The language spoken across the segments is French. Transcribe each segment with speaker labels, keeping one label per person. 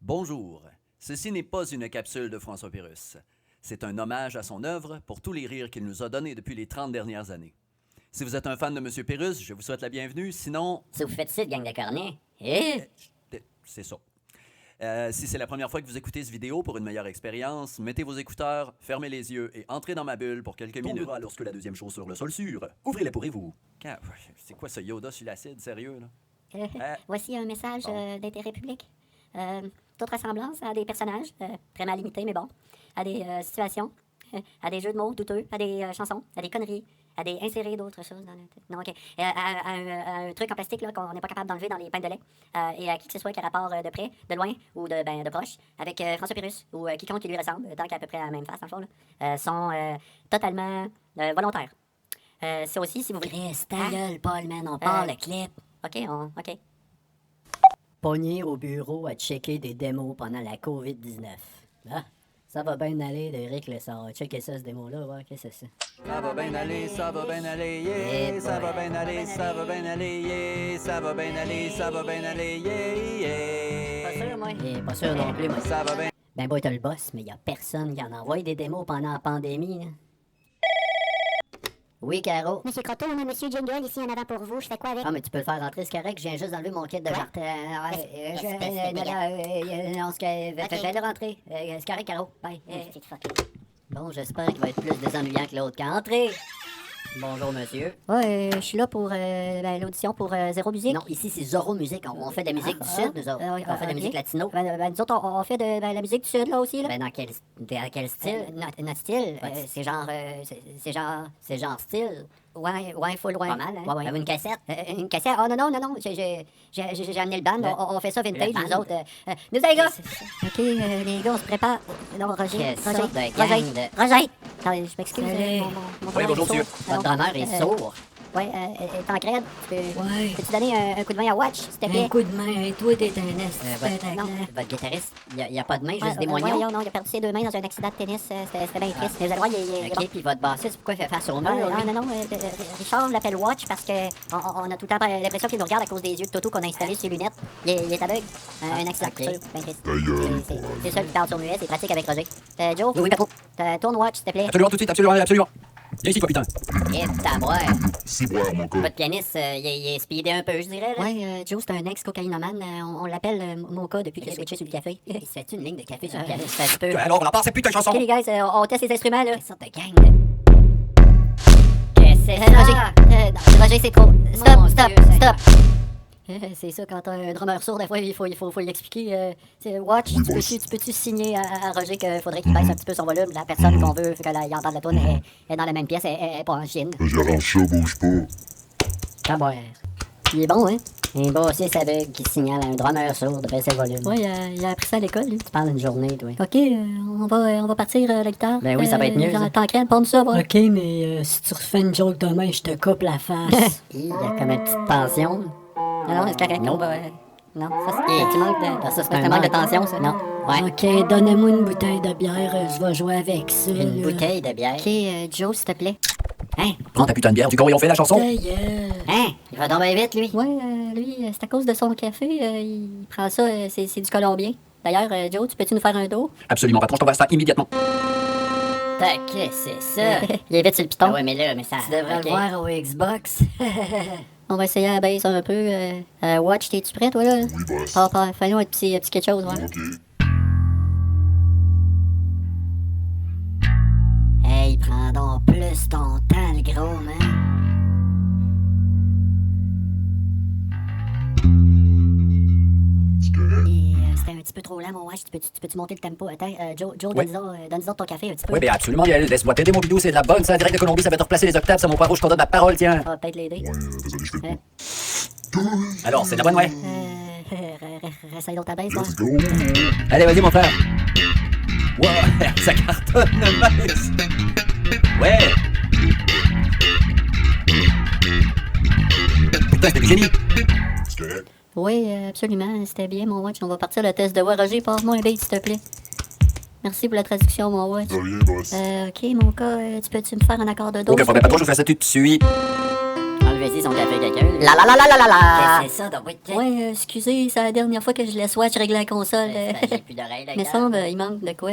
Speaker 1: Bonjour. Ceci n'est pas une capsule de François Pérusse. C'est un hommage à son œuvre pour tous les rires qu'il nous a donnés depuis les 30 dernières années. Si vous êtes un fan de M. Pérusse, je vous souhaite la bienvenue. Sinon...
Speaker 2: Si vous faites ça, gang de cornets.
Speaker 1: C'est ça. Si c'est la première fois que vous écoutez cette vidéo pour une meilleure expérience, mettez vos écouteurs, fermez les yeux et entrez dans ma bulle pour quelques minutes. Lorsque la deuxième chaussure le sol sûr, ouvrez-la pourrez-vous. C'est quoi ce Yoda sur l'acide, sérieux, là?
Speaker 2: Voici un message d'intérêt public. Toute ressemblance à des personnages, très mal imités, mais bon, à des situations, à des jeux de mots douteux, à des chansons, à des conneries, à des insérer d'autres choses dans le... Non, OK. À un truc en plastique là, qu'on n'est pas capable d'enlever dans les pains de lait, et à qui que ce soit qui a rapport de près, de loin ou de proche, avec François Pérusse ou quiconque qui lui ressemble, tant qu'il a à peu près la même face, dans le fond, là, sont totalement volontaires. C'est aussi, si vous voulez...
Speaker 3: Chris, ta gueule, Paul, man, on part le clip.
Speaker 2: OK.
Speaker 3: Pogné au bureau à checker des démos pendant la COVID-19. Ah, ça va bien aller, Eric Lessard. Checker ça, ce démo-là, ouais, qu'est-ce que c'est ça?
Speaker 1: Ça va bien aller, ça va bien aller, yeah. Ça va bien aller, ça va bien aller, yeah. Ça va bien aller, ça va bien aller, yeah.
Speaker 3: Pas sûr, moi. Pas sûr non plus, moi.
Speaker 1: Ça va bien.
Speaker 3: Ben, boy, t'as le boss, mais y a personne qui en envoie des démos pendant la pandémie, là. Oui, Caro.
Speaker 4: Monsieur Croteau, on a Monsieur Jingle ici en avant pour vous. Je fais quoi avec?
Speaker 3: Ah, mais tu peux le faire rentrer, c'est correct. Je viens juste d'enlever mon kit de jarte. Non, fais-le rentrer. C'est correct, Caro. Bye. Bon, j'espère qu'il va être plus désennuyant que l'autre qu'entrée. Bonjour, monsieur.
Speaker 2: Ouais, je suis là pour l'audition pour Zéro Musique.
Speaker 3: Non, ici, c'est Zorro Musique. On fait de la musique du Sud, nous autres. On fait de la musique latino.
Speaker 2: Nous autres, on fait de la musique du Sud, là, aussi, là.
Speaker 3: Ben, dans quel style?
Speaker 2: Notre style, c'est genre style. Ouais, full loin.
Speaker 3: Pas mal, hein?
Speaker 2: Ouais.
Speaker 3: Une cassette?
Speaker 2: Une cassette? Oh, non. J'ai amené le band. On fait ça vintage, nous autres. Nous, les gars! OK, les gars, on se prépare. Non, Roger. Roger! Attendez, je m'excuse.
Speaker 1: Oui, bonjour, monsieur.
Speaker 3: Votre drummer est sourd.
Speaker 2: Ouais, est en crède. Peux-tu donner un coup de main à Watch, s'il te plaît?
Speaker 3: Un coup de main, toi, t'es un esti.
Speaker 2: Non.
Speaker 3: Votre guitariste, il n'y a pas de main, juste des moignons.
Speaker 2: Non, il a perdu ses deux mains dans un accident de tennis. C'était bien triste. Mais vous allez voir, il est...
Speaker 3: OK, puis votre bassiste, pourquoi il fait face au mur?
Speaker 2: Non. Richard l'appelle Watch parce que on a tout le temps l'impression qu'il nous regarde à cause des yeux de Toto qu'on a installés sur ses lunettes. Il est aveugle. Un accident de couture. Bien triste. C'est ça qui parle sur muet, c'est pratique avec Roger. Joe?
Speaker 1: Oui, Paco.
Speaker 2: Tourne Watch, s'il te plaît.
Speaker 1: Absolument, tout de suite, absolument. Viens ici, toi, putain.
Speaker 3: Et taboire.
Speaker 5: Ciboire, mon gars.
Speaker 3: Votre pianiste, il est speedé un peu, je dirais, là.
Speaker 2: Ouais, Joe, c'est un ex-cocaïnomane. On l'appelle Mocha depuis qu'il a switché sur le café.
Speaker 3: Il se fait une ligne de café sur le pianiste, un peu.
Speaker 1: Alors, on en part, cette putain de chanson.
Speaker 2: OK, les gars, on teste les instruments, là.
Speaker 3: Quelle sorte de gang de... Qu'est-ce que c'est ça?
Speaker 2: Roger, c'est trop. Stop.
Speaker 3: C'est ça, quand t'as un drummer sourd, des fois, il faut l'expliquer. Watch,
Speaker 5: Oui,
Speaker 3: tu peux-tu signer à Roger qu'il faudrait qu'il baisse un petit peu son volume? La personne qu'on veut qu'elle entende la tourne est dans la même pièce, elle est pas en Chine.
Speaker 5: J'arrange ça, bouge pas.
Speaker 3: Taboire. Il est bon, hein? Un bassiste aveugle qui signale à un drummer sourd de baisser le volume.
Speaker 2: Ouais, il a appris ça à l'école, lui.
Speaker 3: Tu parles d'une journée, toi.
Speaker 2: OK, on va partir la guitare.
Speaker 3: Ben oui, ça va être mieux, ça.
Speaker 2: T'en crème, prends ça, va.
Speaker 3: OK, mais si tu refais une joke demain, je te coupe la face. Il y a comme une petite tension.
Speaker 2: Non, c'est correct.
Speaker 3: Non,
Speaker 2: Non, ça, c'est tu manques de...
Speaker 3: Ça, c'est
Speaker 2: un manque de tension, ça.
Speaker 3: Non. Ouais.
Speaker 6: OK, donnez-moi une bouteille de bière, je vais jouer avec ça.
Speaker 3: Une bouteille de bière.
Speaker 2: OK, Joe, s'il te plaît.
Speaker 3: Hein?
Speaker 1: Prends ta putain de bière, du con, et on fait la chanson.
Speaker 3: Hein? Il va tomber vite, lui.
Speaker 2: Ouais, lui, c'est à cause de son café. Il prend ça, c'est du colombien. D'ailleurs, Joe, tu peux-tu nous faire un dos?
Speaker 1: Absolument, patron, je t'envoie ça immédiatement.
Speaker 3: Taquet, c'est ça.
Speaker 2: Il est vite sur le piton.
Speaker 3: Ah ouais, mais ça...
Speaker 6: Tu devrais le voir au Xbox.
Speaker 2: On va essayer à la base un peu. Watch, t'es-tu prêt, toi, là?
Speaker 5: Oui, boss.
Speaker 2: Fais-nous un petit quelque chose, ouais.
Speaker 5: OK.
Speaker 3: Hey, prends donc plus ton temps, le gros, man.
Speaker 5: C'est correct.
Speaker 2: C'était un petit peu trop lent, mon watch. Tu peux-tu monter le tempo? Attends, Joe,
Speaker 1: Ouais.
Speaker 2: donne-nous ton café un petit peu.
Speaker 1: Oui, bien absolument, laisse-moi t'aider, mon bidou, c'est de la bonne, ça, direct de Colombie, ça va te replacer les octaves, c'est mon poireau, je t'en donne ma parole, tiens.
Speaker 2: Ça va peut-être l'aider.
Speaker 5: Ouais, désolé, je fais pas.
Speaker 1: Alors, c'est de la bonne, ouais.
Speaker 2: Réessaye l'autre à baisse,
Speaker 5: Let's go.
Speaker 1: Allez, vas-y, mon frère. Wow, ça cartonne, nice. Ouais. Putain, c'était du génie.
Speaker 5: C'est correct.
Speaker 2: Oui, absolument, c'était bien, mon watch. On va partir le test de voix. Roger, passe-moi un beat, s'il te plaît. Merci pour la traduction, mon watch.
Speaker 5: De rien, boss.
Speaker 2: OK, mon cas, tu peux-tu me faire un accord de do?
Speaker 1: Aucun problème, patron, je vous fais ça tout de suite.
Speaker 3: Enlevez enlevez-y son café quelqu'un.
Speaker 4: La la la la la la la.
Speaker 3: C'est ça, donc oui.
Speaker 2: Ouais, excusez, c'est la dernière fois que je laisse watch régler la console.
Speaker 3: J'ai plus d'oreilles, là.
Speaker 2: Mais semble, il manque de quoi.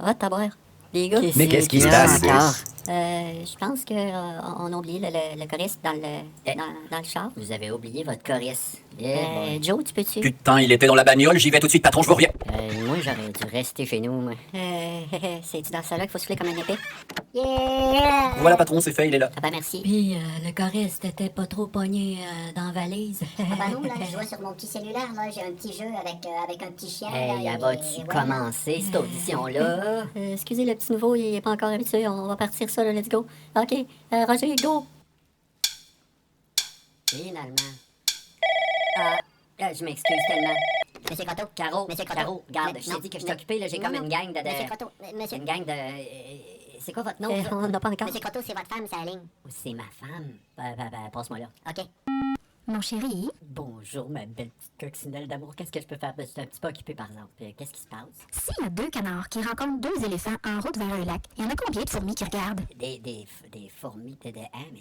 Speaker 2: À boire. Les gars,
Speaker 1: Mais qu'est-ce qui se passe?
Speaker 3: encore?
Speaker 2: je pense que on a oublié le choriste dans le char.
Speaker 3: Vous avez oublié votre choriste. Yeah, boy.
Speaker 2: Joe, tu peux-tu?
Speaker 1: Putain, il était dans la bagnole, j'y vais tout de suite, patron, je vous reviens.
Speaker 3: Moi, j'aurais dû rester chez nous, moi.
Speaker 2: C'est-tu dans ça là qu'il faut souffler comme un épée?
Speaker 4: Yeah.
Speaker 1: Voilà, patron, c'est fait, il est là.
Speaker 2: Ah ben merci.
Speaker 6: Puis le choriste était pas trop pogné dans la valise.
Speaker 4: Ah bah non, là, je vois sur mon petit cellulaire, là, j'ai un petit jeu avec un petit chien.
Speaker 3: Hey,
Speaker 4: là,
Speaker 3: vas-tu
Speaker 4: et voilà.
Speaker 3: commencer cette audition-là?
Speaker 2: Excusez, le petit nouveau, il est pas encore habitué. On va partir ça, là, let's go. OK, Roger, go!
Speaker 3: Finalement. Je m'excuse tellement.
Speaker 4: Monsieur Croteau.
Speaker 3: Caro,
Speaker 4: Monsieur Croteau.
Speaker 3: Caro, regarde,
Speaker 4: Mais-
Speaker 3: je t'ai
Speaker 4: non,
Speaker 3: dit que je
Speaker 4: mais-
Speaker 3: t'occupais, là, j'ai
Speaker 4: non,
Speaker 3: comme
Speaker 4: non.
Speaker 3: une gang de...
Speaker 4: Monsieur Croteau, monsieur,
Speaker 3: Une gang de... c'est quoi votre nom, ça?
Speaker 2: On n'a pas encore.
Speaker 4: Monsieur Croteau, c'est votre femme, c'est la ligne.
Speaker 3: C'est ma femme. Passe-moi là.
Speaker 4: OK.
Speaker 6: Mon chéri,
Speaker 3: Bonjour, ma belle petite coccinelle d'amour. Qu'est-ce que je peux faire? Je suis un petit peu occupé, par exemple. Qu'est-ce qui se passe?
Speaker 6: s'il y a 2 canards qui rencontrent 2 éléphants en route vers un lac, il y en a combien de fourmis qui regardent?
Speaker 3: Des fourmis de... Hein? Mais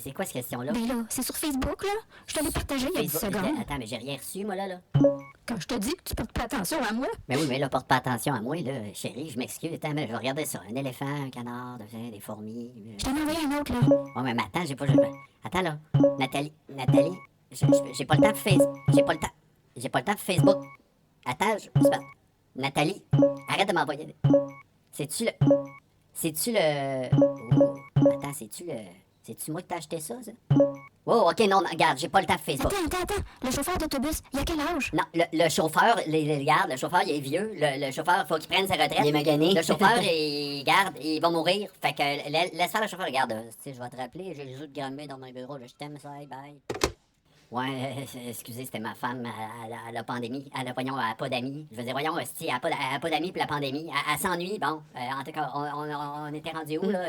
Speaker 3: c'est quoi cette question-là?
Speaker 6: Ben là, c'est sur Facebook, là. Je te l'ai partagé il y a 10
Speaker 3: Facebook,
Speaker 6: secondes.
Speaker 3: Attends, mais j'ai rien reçu, moi, là.
Speaker 6: Quand je te dis que tu portes pas attention à moi,
Speaker 3: Mais oui, mais là, porte pas attention à moi, là, chérie. Je m'excuse. Attends, mais je vais regarder ça. Un éléphant, un canard, des fourmis.
Speaker 6: je t'en ai envoyé un autre, là.
Speaker 3: Oh, mais attends, j'ai pas... Attends, là. Nathalie... J'ai pas le temps pour Facebook. J'ai pas le temps pour Facebook. Attends, c'est pas... Nathalie, arrête de m'envoyer... C'est-tu le... Oh, attends, c'est-tu moi qui t'ai acheté ça, ça? Oh, OK, non, regarde, j'ai pas le temps pour Facebook.
Speaker 6: Attends. Le chauffeur d'autobus, il a quel âge?
Speaker 3: Non, le chauffeur, regarde, le chauffeur, il est vieux. Le chauffeur, faut qu'il prenne sa retraite.
Speaker 2: Il est magané.
Speaker 3: Le chauffeur, il garde, il va mourir. Fait que laisse faire le chauffeur. Regarde, tu sais, je vais te rappeler, j'ai les autres grammés dans mon bureau. Là, je t'aime, ça, bye. Ouais, excusez, c'était ma femme à la pandémie. Elle a pas d'amis. Je veux dire, voyons, hostie, elle a pas d'amis pour la pandémie. Elle s'ennuie, bon. En tout cas, on était rendu où, là?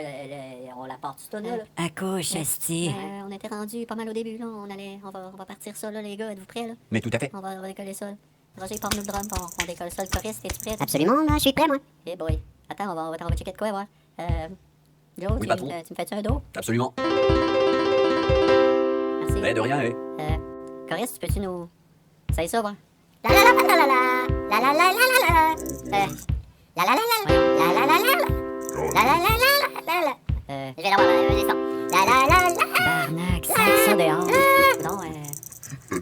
Speaker 3: On la porte tout là? Accouche, hostie.
Speaker 2: On était rendu pas mal au début, là. On va partir ça, là, les gars. Êtes-vous prêts, là?
Speaker 1: Mais tout à fait.
Speaker 2: On va décoller ça. Là. Roger, porte-nous le drum. On décolle ça. Le choriste, es-tu prêt?
Speaker 4: Absolument, là, je suis prêt, moi.
Speaker 2: Eh boy. Attends, on va checker de quoi, voir. Joe,
Speaker 1: Oui, patron.
Speaker 2: tu me fais-tu un dos?
Speaker 1: Absolument.
Speaker 2: Merci.
Speaker 1: Mais de rien, eh.
Speaker 2: Choriste, peux-tu nous... C'est ça, voir?
Speaker 4: La la la la la la la la la la la la. La la la la la la la la la. La la la la la la. Je vais l'avoir, je descends. La la la la.
Speaker 2: Barnac, sac ça dehors. Non,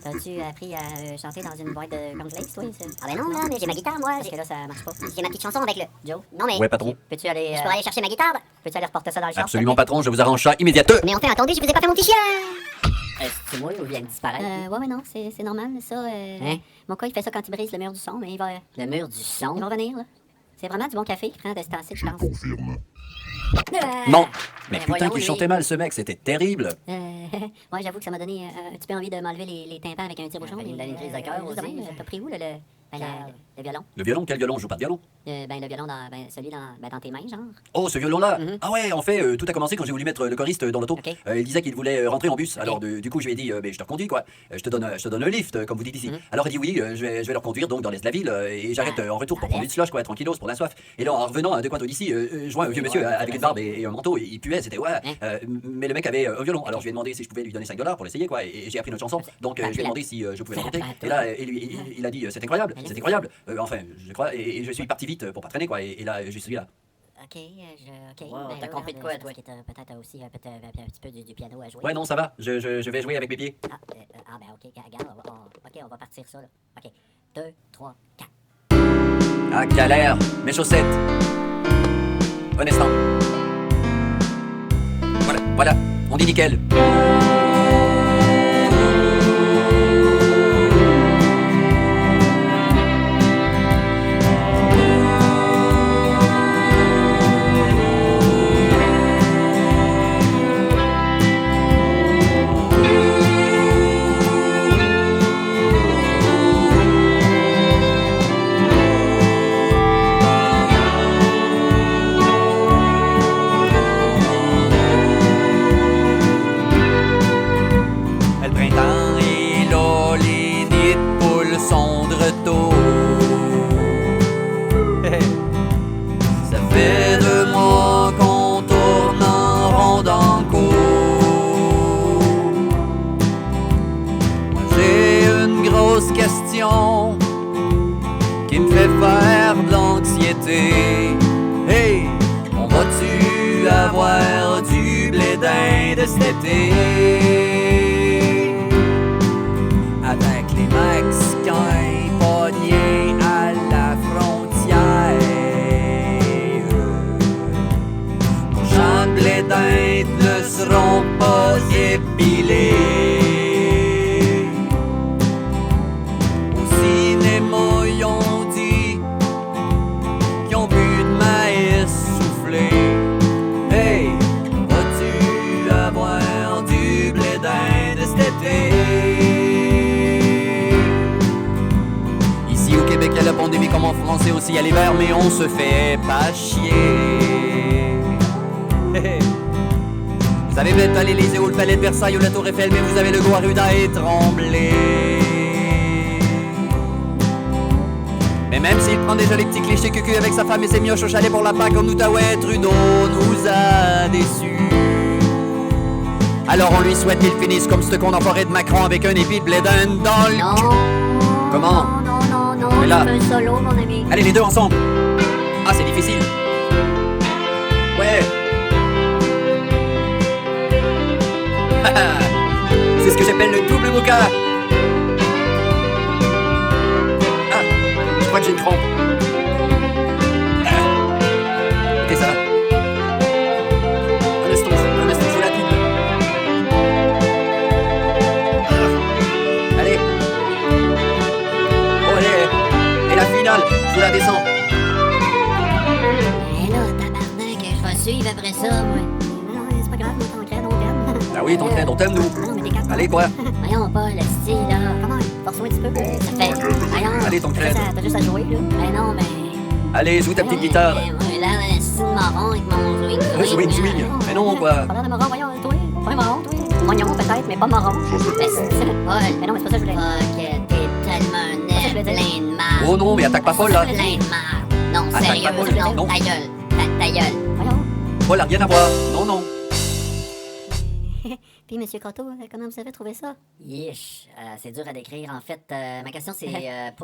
Speaker 2: t'as-tu appris à chanter dans une boîte de cornflakes, toi?
Speaker 4: Ah ben non, là, mais j'ai ma guitare, moi.
Speaker 2: Parce que là, ça marche pas.
Speaker 4: J'ai ma petite chanson avec le...
Speaker 2: Joe,
Speaker 4: Non, mais...
Speaker 1: Ouais, patron.
Speaker 2: peux-tu aller...
Speaker 4: Je peux aller chercher ma guitare.
Speaker 2: Peux-tu aller reporter ça dans le char?
Speaker 1: Absolument, patron, je vous arrange ça immédiatement.
Speaker 4: Mais enfin, attendez, je vous ai pas fait mon petit chien.
Speaker 3: C'est moi ou vient de disparaître?
Speaker 2: Ouais, non, c'est normal, ça.
Speaker 3: Hein?
Speaker 2: Mon cas, il fait ça quand il brise le mur du son, mais il va
Speaker 3: Le mur du son?
Speaker 2: revenir, là. C'est vraiment du bon café qu'il prend de ce temps-ci, je pense.
Speaker 5: Confirme.
Speaker 1: Non. Mais
Speaker 3: Ben
Speaker 1: putain,
Speaker 3: voyons,
Speaker 1: qu'il
Speaker 3: lui.
Speaker 1: chantait mal, ce mec, c'était terrible.
Speaker 2: Ouais, j'avoue que ça m'a donné un petit peu envie de m'enlever les tympans avec un tire-bouchon.
Speaker 3: Ça m'a donné une crise de cœur
Speaker 2: Juste de
Speaker 3: aussi.
Speaker 2: même, t'as pris où, le violon?
Speaker 1: Le violon, quel violon? Je joue pas de violon.
Speaker 2: Le violon, celui dans tes mains, genre.
Speaker 1: Oh, ce violon-là. Ah ouais, en fait, tout a commencé quand j'ai voulu mettre le choriste dans l'auto.
Speaker 2: Ok.
Speaker 1: Il disait qu'il voulait rentrer en bus. Alors, du coup, je lui ai dit, mais je te reconduis, quoi. Je te donne un lift, comme vous dites ici. Alors, il dit oui, je vais le reconduire donc dans l'est de la ville et j'arrête en retour pour prendre une slush, quoi, tranquillos, pour la soif. Et là, en revenant à deux coins d'ici, je vois un vieux monsieur avec une barbe et un manteau, et il puait, c'était ouais. Mais le mec avait un violon. Alors, je lui ai demandé si je pouvais lui donner $5 pour l'essayer, quoi. Et j'ai appris notre chanson. Donc, je lui ai demandé si je pouvais le chanter. Et là, il a dit, c'est incroyable, c'est incroyable. Enfin, je crois. Et je suis parti vite pour pas traîner, quoi. Et là, je suis là.
Speaker 2: OK, OK.
Speaker 3: Wow,
Speaker 2: ben,
Speaker 3: t'as
Speaker 2: là,
Speaker 3: compris de
Speaker 2: regarde,
Speaker 3: quoi,
Speaker 2: je pense que t'as peut-être aussi un petit peu du piano à jouer.
Speaker 1: Ouais, non, ça va. Je vais jouer avec mes pieds.
Speaker 2: Ben OK, regarde, on va partir ça, là. OK, 2, 3, 4.
Speaker 1: Ah, galère. Mes chaussettes. Un instant. Voilà, on dit nickel. faire de l'anxiété. Hey, on va-tu avoir du blé d'Inde cet été? Avec les Mexicains pognés à la frontière, nos champs de blé d'Inde ne seront pas épilés. Au cinéma, ils ont dit qu'ils ont bu de maïs soufflé. Hey, vas-tu avoir du blé d'Inde cet été? Ici au Québec, il y a la pandémie comme en France et aussi il y a l'hiver, mais on se fait pas chier. Hey. Vous avez peut-être à l'Élysée ou le palais de Versailles ou la Tour Eiffel, mais vous avez le goût à Ruda et Tremblay. Mais même s'il prend déjà les petits clichés cucu avec sa femme et ses mioches au chalet pour la Pâques en Outaouais, Trudeau nous a déçus. Alors on lui souhaite qu'il finisse comme ce con d'enfoiré de Macron avec un épi de blé d'Inde dans le
Speaker 2: Non.
Speaker 1: cul. Comment?
Speaker 2: Non,
Speaker 1: Mais là-
Speaker 2: je fais un solo, mon ami.
Speaker 1: Allez, les deux ensemble. Ah, c'est difficile. Ouais. C'est ce que j'appelle le double mocha. Ah, je crois que j'ai une crampe. Ok, ça va. Un instant, je vous la double. Allez. Oh, allez. Et la finale, je vous la descends.
Speaker 3: Et là, tabarnak, je vais suivre après ça, moi.
Speaker 2: Non, c'est pas grave, moi, ton crâne, on t'aime.
Speaker 1: Ah oui, ton train, on t'aime, nous.
Speaker 2: Non, mais t'es capable.
Speaker 1: Allez, quoi?
Speaker 3: Voyons pas, le style, là.
Speaker 2: Comment? Force-moi un petit peu.
Speaker 3: Ça fait... Voyons.
Speaker 1: Allez, ton crâne.
Speaker 2: T'as juste à jouer, là.
Speaker 3: Ben non, mais...
Speaker 1: Allez, joue ta petite guitare.
Speaker 3: Moi, là, un style marron avec mon swing.
Speaker 1: Swing. Mais non, quoi.
Speaker 2: Pas l'air de marron, voyons, toi. Pas un marron, toi. Moignon, peut-être, mais pas marron.
Speaker 3: Mais c'est Paul.
Speaker 2: Mais non, mais c'est pas ça que je voulais.
Speaker 3: Fuck, t'es tellement
Speaker 2: Ça, je
Speaker 3: net,
Speaker 2: voulais dire.
Speaker 3: plein de marde.
Speaker 1: Oh non, mais attaque pas Paul, là.
Speaker 3: Plein de marde. Non,
Speaker 1: Attaque
Speaker 3: sérieux,
Speaker 1: pas Paul,
Speaker 3: non,
Speaker 1: non.
Speaker 3: ta gueule. Ta gueule.
Speaker 2: Voyons.
Speaker 1: Paul a rien à voir. Non, non.
Speaker 2: Puis, monsieur Croteau, comment vous avez trouvé ça?
Speaker 3: Yeesh, c'est dur à décrire. En fait, ma question c'est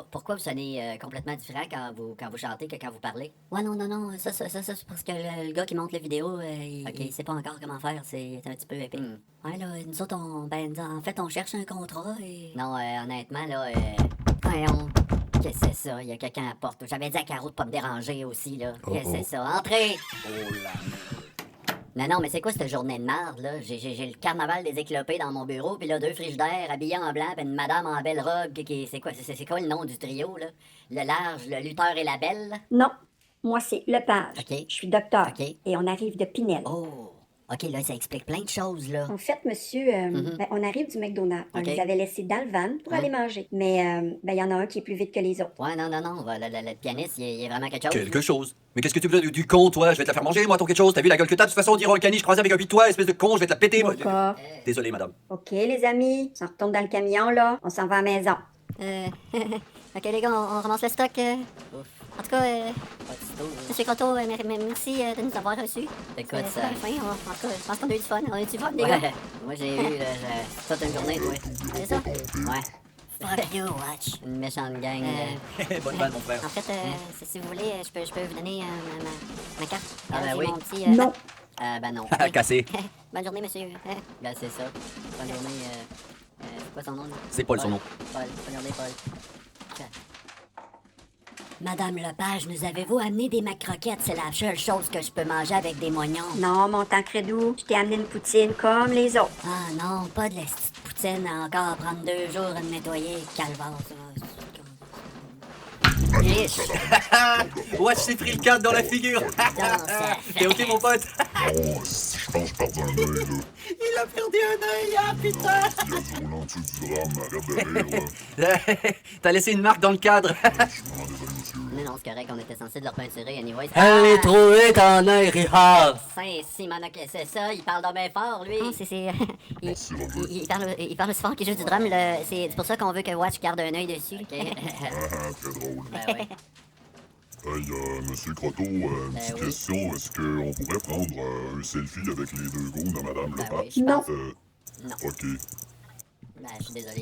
Speaker 3: pourquoi vous sonnez complètement différent quand vous chantez que quand vous parlez?
Speaker 2: Ouais, non, ça, c'est parce que le gars qui monte la vidéo, il sait pas encore comment faire, c'est un petit peu épais. Ouais, là, nous autres, en fait, on cherche un contrat et...
Speaker 3: Non, honnêtement, là, qu'est-ce que c'est ça? Il y a quelqu'un à la porte. J'avais dit à Caro de pas me déranger aussi, là. Qu'est-ce que c'est ça? Entrez!
Speaker 1: Oh là.
Speaker 3: Non, mais c'est quoi cette journée de merde, là? J'ai le carnaval des éclopés dans mon bureau, puis là, 2 frigidaires habillés en blanc, puis une madame en belle robe, c'est quoi le nom du trio, là? Le large, le lutteur et la belle?
Speaker 7: Non, moi c'est Lepage.
Speaker 3: OK.
Speaker 7: Je suis docteur.
Speaker 3: OK.
Speaker 7: Et on arrive de Pinel.
Speaker 3: Oh! OK, là, ça explique plein de choses, là.
Speaker 7: En fait, monsieur, ben, on arrive du McDonald's. On
Speaker 3: OK.
Speaker 7: les avait laissés dans le van pour aller manger. Mais ben, il y en a un qui est plus vite que les autres.
Speaker 3: Ouais, non, le pianiste, il est vraiment quelque chose.
Speaker 1: Quelque chose. Mais qu'est-ce que tu veux du con, toi? Je vais te la faire manger, moi, ton quelque chose. T'as vu la gueule que t'as? De toute façon, on dirait un caniche croisé avec un pied de toi, espèce de con, je vais te la péter, moi.
Speaker 7: D'accord.
Speaker 1: Désolé, madame.
Speaker 7: OK, les amis, on s'en retourne dans le camion, là. On s'en va à la maison.
Speaker 2: OK, les gars, on ramasse le stock. En tout cas, monsieur Croteau, merci de nous avoir reçus.
Speaker 3: Écoute,
Speaker 2: C'est
Speaker 3: ça.
Speaker 2: bien fin. En tout cas, je pense qu'on a eu du fun. On a eu du fun, les gars.
Speaker 3: Ouais, moi j'ai eu toute une journée, toi.
Speaker 2: C'est ça?
Speaker 3: Ouais.
Speaker 2: Fuck you, watch.
Speaker 3: Une méchante gang.
Speaker 1: Bonne vanne, mon frère.
Speaker 2: En fait, si vous voulez, je peux vous donner ma carte.
Speaker 3: Ah, ben
Speaker 2: J'ai
Speaker 3: oui.
Speaker 2: mon petit...
Speaker 7: Non.
Speaker 3: Ben non.
Speaker 1: Cassé.
Speaker 2: Bonne journée, monsieur.
Speaker 3: Ben c'est ça. Bonne journée. C'est quoi son nom, là?
Speaker 1: C'est Paul, son nom.
Speaker 3: Paul. Bonne journée, Paul. Madame Lepage, nous avez-vous amené des macroquettes? C'est la seule chose que je peux manger avec des moignons.
Speaker 7: Non, mon Tancredou, je t'ai amené une poutine comme les autres.
Speaker 3: Ah non, pas de la petite poutine à encore prendre 2 jours à me nettoyer, calvaire. Riche.
Speaker 1: Watch s'est pris le cadre dans la figure. T'es ok, mon pote?
Speaker 5: Bon, si je pense que je pars d'un œil, là.
Speaker 1: Il a perdu un œil, ah putain.
Speaker 5: Il y a du roulant en dessous du drame, arrête de rire, là.
Speaker 1: T'as laissé une marque dans le cadre.
Speaker 5: Je suis vraiment désolé, monsieur.
Speaker 3: Non, c'est correct, on était censé de leur peinturer, anyways.
Speaker 1: Allez trouver ton œil, Richard.
Speaker 3: Saint-Simonac, c'est ça, il parle de bien fort, lui.
Speaker 2: Non, c'est...
Speaker 5: Merci, Robert.
Speaker 2: il parle aussi fort qu'il joue du drum. C'est pour ça qu'on veut que Watch garde un œil dessus.
Speaker 3: OK.
Speaker 5: Ah, très drôle.
Speaker 3: Ben ouais.
Speaker 5: Hey, monsieur Croteau, une petite
Speaker 3: oui.
Speaker 5: question. Est-ce qu'on pourrait prendre un selfie avec les deux goûts de Madame
Speaker 3: Ben
Speaker 5: Lepage?
Speaker 3: oui, je pense.
Speaker 7: Non.
Speaker 3: Non.
Speaker 5: OK.
Speaker 3: je suis désolé,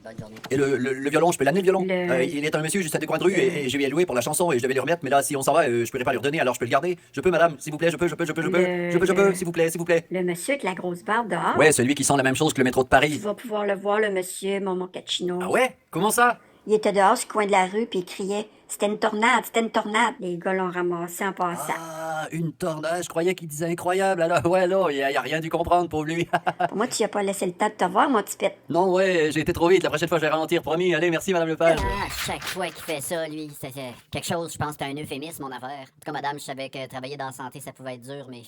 Speaker 3: bonne journée.
Speaker 1: Et le violon, je peux l'amener, le violon?
Speaker 7: Le-
Speaker 1: Il est un monsieur juste à deux coins de rue et je lui ai loué pour la chanson et je devais lui remettre, mais là, si on s'en va, je pourrais pas lui redonner, alors je peux le garder. Je peux, madame, s'il vous plaît, je peux, s'il vous plaît, s'il vous plaît.
Speaker 7: Le monsieur avec la grosse barbe dehors.
Speaker 1: Ouais, celui qui sent la même chose que le métro de
Speaker 7: Tu
Speaker 1: Paris.
Speaker 7: vas pouvoir le voir, le monsieur, mon mochaccino.
Speaker 1: Ah ouais? Comment ça?
Speaker 7: Il était dehors sur le coin de la rue, puis il criait « C'était une tornade, c'était une tornade! » Les gars l'ont ramassé en passant.
Speaker 1: Ah, une tornade, je croyais qu'il disait incroyable, alors ouais, là, il a rien dû comprendre, pauvre lui.
Speaker 7: Pour moi, tu n'as pas laissé le temps de te voir, mon petit pet.
Speaker 1: Non, ouais, j'ai été trop vite, la prochaine fois je vais ralentir, promis. Allez, merci, madame Lepage.
Speaker 3: Ah, chaque fois qu'il fait ça, lui, c'est quelque chose, je pense que c'est un euphémisme, mon affaire. En tout cas, madame, je savais que travailler dans la santé, ça pouvait être dur, mais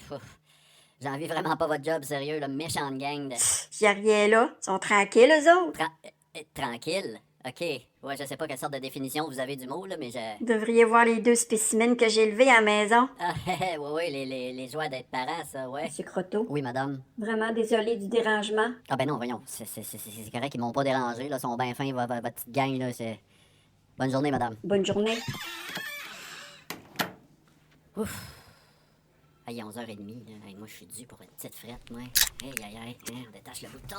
Speaker 3: j'envie vraiment pas votre job, sérieux, là, méchante gang de...
Speaker 7: J'y rien là. Ils sont tranquilles, eux autres.
Speaker 3: Tranquille? OK. Ouais, je sais pas quelle sorte de définition vous avez du mot, là, mais je...
Speaker 7: Vous devriez voir les 2 spécimens que j'ai élevés à la maison.
Speaker 3: Ah, ouais, les joies d'être parent, ça, ouais.
Speaker 7: Monsieur Croteau,
Speaker 3: Oui, madame.
Speaker 7: vraiment désolé du dérangement.
Speaker 3: Ah ben non, voyons, c'est correct, ils m'ont pas dérangé, là, ils sont bien fins, votre petite gang, là, c'est... Bonne journée, madame.
Speaker 7: Bonne journée.
Speaker 3: Ouf. Ah, il est 11h30, là. Hey, moi, je suis dû pour une petite frette, moi. Hey, on détache le bouton.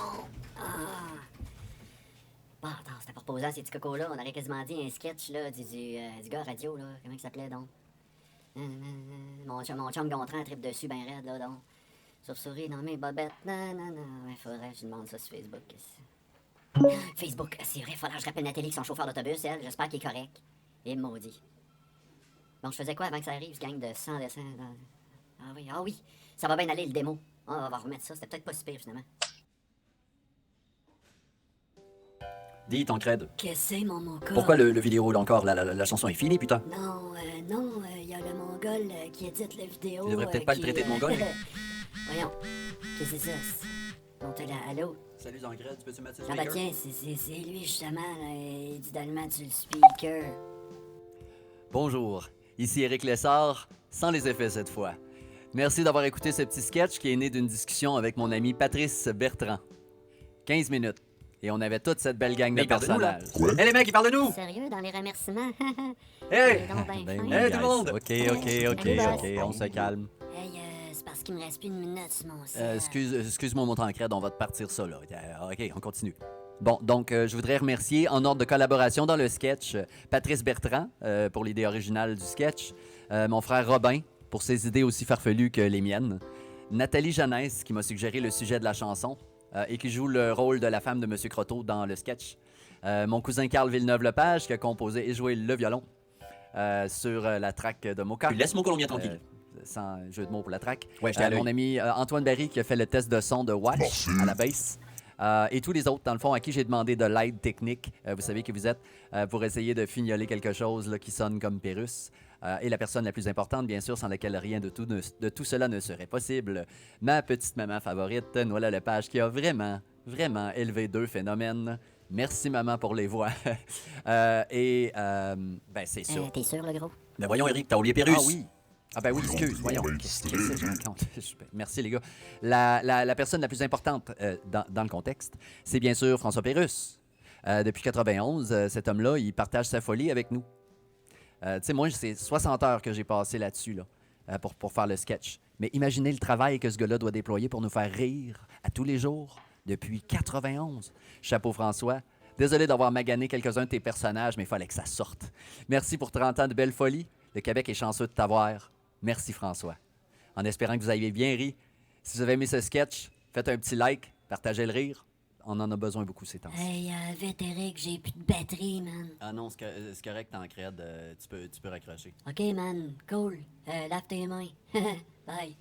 Speaker 3: Ah. Bon, attends, c'était pas reposant, ces petits cocos-là. On aurait quasiment dit un sketch, là, du gars radio, là. Comment il s'appelait, donc? Mon chum Gontran tripe dessus, ben raide, là, donc. Sauve-souris dans mes bobettes, Ouais, faudrait que je demande ça sur Facebook. Facebook, c'est vrai, faudrait que je rappelle Nathalie, son chauffeur d'autobus, elle. J'espère qu'il est correct. Et maudit. Donc, je faisais quoi avant que ça arrive, ce gang de 100 dessins? Ah oui, ça va bien aller, le démo. On va remettre ça, c'était peut-être pas si pire, finalement.
Speaker 1: Dis, Tancred,
Speaker 3: Qu'est-ce que c'est, mon mongol?
Speaker 1: pourquoi le vidéo roule encore? La chanson est finie, putain.
Speaker 3: Non, il y a le mongol qui édite la vidéo.
Speaker 1: Tu devrais peut-être pas le traiter de mongol.
Speaker 3: Voyons, qu'est-ce que c'est ça? On te là, allô?
Speaker 1: Salut, Tancred, tu peux-tu mettre ça
Speaker 3: Ah
Speaker 1: sur
Speaker 3: bah
Speaker 1: speaker?
Speaker 3: tiens, c'est lui, justement, là, il dit d'aller mettre sur le speaker.
Speaker 1: Bonjour, ici Éric Lessard, sans les effets cette fois. Merci d'avoir écouté ce petit sketch qui est né d'une discussion avec mon ami Patrice Bertrand. 15 minutes. Et on avait toute cette belle gang de personnages.
Speaker 5: Quoi?
Speaker 1: Hé les mecs, ils parlent de nous!
Speaker 2: Sérieux, dans les remerciements?
Speaker 1: Hey!
Speaker 2: C'est donc ben
Speaker 1: Ben
Speaker 2: fin.
Speaker 1: oui,
Speaker 2: Hey,
Speaker 1: tout le monde!
Speaker 3: Euh,
Speaker 1: Ok, on se calme.
Speaker 3: Hey, c'est parce qu'il me reste plus une minute sur mon sel.
Speaker 1: Excuse-moi, mon Tancred, on va te partir ça, là. Ok, on continue. Bon, donc, je voudrais remercier, en ordre de collaboration dans le sketch, Patrice Bertrand, pour l'idée originale du sketch, mon frère Robin, pour ses idées aussi farfelues que les miennes, Nathalie Jeannès, qui m'a suggéré le sujet de la chanson, et qui joue le rôle de la femme de M. Croteau dans le sketch, mon cousin Carl Villeneuve-Lepage, qui a composé et joué le violon sur la track de Mocha.
Speaker 8: Laisse mon Colombien tranquille.
Speaker 1: Sans jeu de mots pour la track.
Speaker 8: Ouais, j'étais à l'œil.
Speaker 1: Mon ami Antoine Barry qui a fait le test de son de Watch
Speaker 5: Merci.
Speaker 1: à la basse. Et tous les autres, dans le fond, à qui j'ai demandé de l'aide technique. Vous savez qui vous êtes, pour essayer de fignoler quelque chose là, qui sonne comme Pérus. Et la personne la plus importante, bien sûr, sans laquelle rien de tout cela ne serait possible, ma petite maman favorite, Noëlla Lepage, qui a vraiment élevé 2 phénomènes. Merci, maman, pour les voix. Ben, c'est ça.
Speaker 3: T'es sûr, le gros?
Speaker 8: Mais voyons, Eric, t'as oublié Pérus.
Speaker 1: Ah oui. Ah ben oui, excuse, voyons.
Speaker 5: Ouais,
Speaker 1: Qu'est-ce
Speaker 5: c'est
Speaker 1: que c'est, je raconte? Merci, les gars. La personne la plus importante dans le contexte, c'est bien sûr François Pérusse. Depuis 91, cet homme-là, il partage sa folie avec nous. Tu sais, moi, c'est 60 heures que j'ai passé là-dessus, là, pour faire le sketch. Mais imaginez le travail que ce gars-là doit déployer pour nous faire rire à tous les jours depuis 91. Chapeau, François. Désolé d'avoir magané quelques-uns de tes personnages, mais il fallait que ça sorte. Merci pour 30 ans de belle folie. Le Québec est chanceux de t'avoir. Merci, François. En espérant que vous ayez bien ri. Si vous avez aimé ce sketch, faites un petit like, partagez le rire. On en a besoin beaucoup ces temps-ci.
Speaker 3: Hey, vite, Eric, j'ai plus de batterie, man.
Speaker 1: Ah non, c'est correct, Tancred. Tu peux raccrocher.
Speaker 3: OK, man, cool. Lave tes mains. Bye.